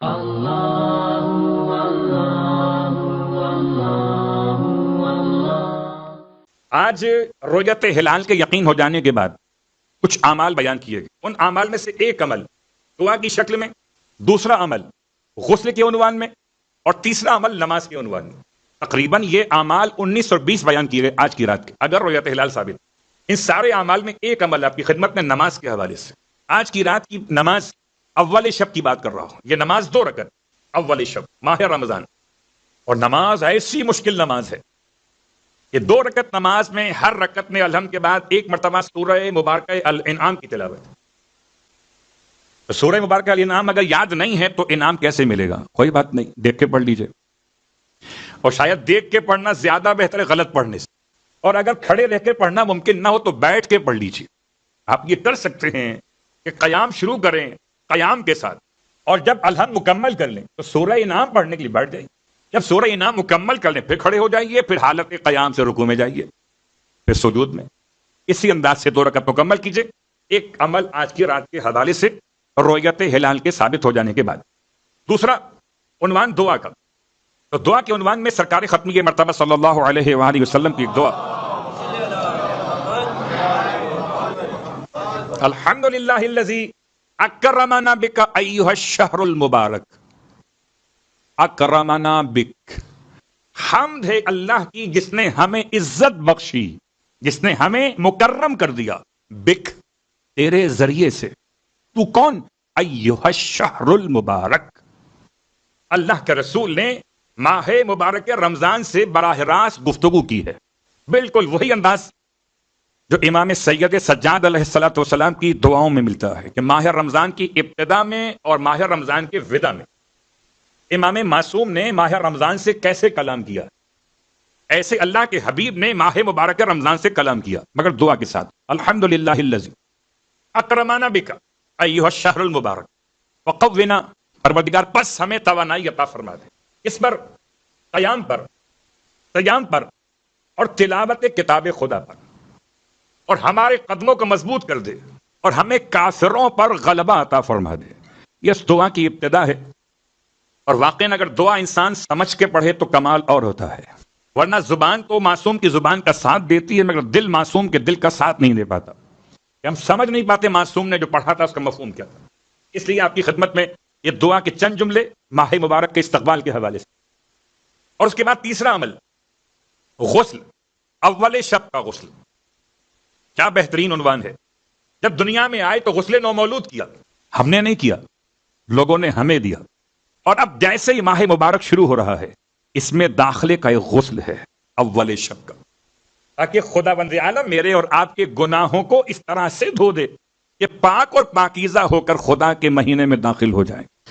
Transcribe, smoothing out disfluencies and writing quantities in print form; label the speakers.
Speaker 1: آج رؤیت ہلال کے یقین ہو جانے کے بعد کچھ اعمال بیان کیے گئے. ان اعمال میں سے ایک عمل دعا کی شکل میں، دوسرا عمل غسل کے عنوان میں، اور تیسرا عمل نماز کے عنوان میں. تقریباً یہ اعمال 19 اور 20 بیان کیے گئے آج کی رات کے، اگر رؤیت ہلال ثابت. ان سارے اعمال میں ایک عمل آپ کی خدمت میں نماز کے حوالے سے. آج کی رات کی نماز اول شب کی بات کر رہا ہوں. یہ نماز 2 رکعت اول شب ماہ رمضان، اور نماز ایسی مشکل نماز ہے کہ 2 رکعت نماز میں ہر رکعت میں الحمد کے بعد ایک مرتبہ سورہ مبارکہ الانعام کی تلاوت. تو سورہ مبارکہ الانعام اگر یاد نہیں ہے تو انعام کیسے ملے گا؟ کوئی بات نہیں، دیکھ کے پڑھ لیجئے، اور شاید دیکھ کے پڑھنا زیادہ بہتر ہے غلط پڑھنے سے. اور اگر کھڑے رہ کے پڑھنا ممکن نہ ہو تو بیٹھ کے پڑھ لیجئے. آپ یہ کر سکتے ہیں کہ قیام شروع کریں قیام کے ساتھ، اور جب الحمد مکمل کر لیں تو سورہ انعام پڑھنے کے لیے بیٹھ جائیں. جب سورہ انعام مکمل کر لیں پھر کھڑے ہو جائیے، پھر حالت قیام سے رکوع میں جائیے، پھر سجود میں. اسی انداز سے 2 رکعت مکمل کیجئے. ایک عمل آج کی رات کے حوالے سے رؤیت ہلال کے ثابت ہو جانے کے بعد. دوسرا عنوان دعا کا. تو دعا کے عنوان میں سرکار ختمی مرتبہ صلی اللہ علیہ وآلہ وسلم کی ایک دعا، الحمدللہ الذی اکرمنا بک ایھا الشہر المبارک. اکرمنا بک، حمد ہے اللہ کی جس نے ہمیں عزت بخشی، جس نے ہمیں مکرم کر دیا، بک تیرے ذریعے سے. تو کون؟ ایھا الشہر المبارک. اللہ کے رسول نے ماہ مبارک رمضان سے براہ راست گفتگو کی ہے. بالکل وہی انداز جو امام سید سجاد علیہ الصلوۃ والسلام کی دعاؤں میں ملتا ہے کہ ماہ رمضان کی ابتدا میں اور ماہ رمضان کے ودا میں امام معصوم نے ماہ رمضان سے کیسے کلام کیا، ایسے اللہ کے حبیب نے ماہ مبارک رمضان سے کلام کیا، مگر دعا کے ساتھ. الحمدللہ الذی اکرمنا بک ایھا الشہر المبارک وقونا، پروردگار پس ہمیں توانائی عطا فرما دے اس پر، قیام پر اور تلاوت کتاب خدا پر، اور ہمارے قدموں کو مضبوط کر دے، اور ہمیں کافروں پر غلبہ عطا فرما دے. یہ اس دعا کی ابتدا ہے. اور واقعاً اگر دعا انسان سمجھ کے پڑھے تو کمال اور ہوتا ہے، ورنہ زبان تو معصوم کی زبان کا ساتھ دیتی ہے مگر دل معصوم کے دل کا ساتھ نہیں دے پاتا. ہم سمجھ نہیں پاتے معصوم نے جو پڑھا تھا اس کا مفہوم کیا تھا. اس لیے آپ کی خدمت میں یہ دعا کے چند جملے ماہ مبارک کے استقبال کے حوالے سے. اور اس کے بعد تیسرا عمل غسل، اول شب کا غسل. کیا بہترین عنوان ہے. جب دنیا میں آئے تو غسل نومولود کیا، ہم نے نہیں کیا، لوگوں نے ہمیں دیا. اور اب جیسے ہی ماہ مبارک شروع ہو رہا ہے اس میں داخلے کا ایک غسل ہے اول شب کا، تاکہ خداوند عالم میرے اور آپ کے گناہوں کو اس طرح سے دھو دے کہ پاک اور پاکیزہ ہو کر خدا کے مہینے میں داخل ہو جائیں.